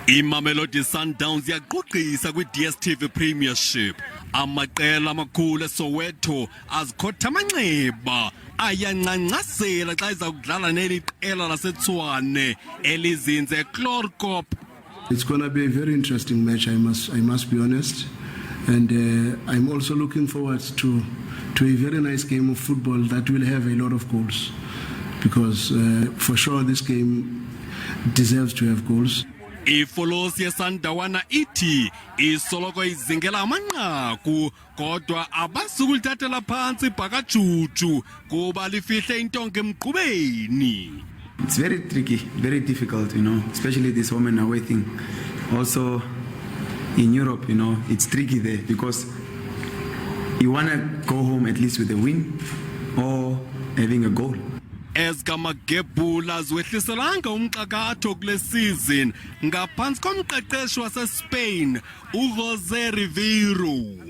iMamelodi Sundowns yaqoqisa kwi-DStv Premiership. Amaqela amakhulu eSoweto azikhotha amanxeba ayanqanqasela xa iza kudlala neli qela laseTshwane elizinze Chlorkop. It's going to be a very interesting match, I must be honest. And I'm also looking forward to a very nice game of football that will have a lot of goals. Because for sure this game deserves to have goals. Ifolosi yeSandawana ithi isoloko izingela amanqaku kodwa abasukulithathela phansi bhakajuju kuba lifihle intonga emgqibeni. It's very tricky, very difficult, especially this home and away thing. Also in Europe, it's tricky there because you want to go home at least with a win or having a goal. Ezikamagebhula zwehliselanga umxakatho kule season ngaphansi komqeqeshi waseSpain uJose Riveiro.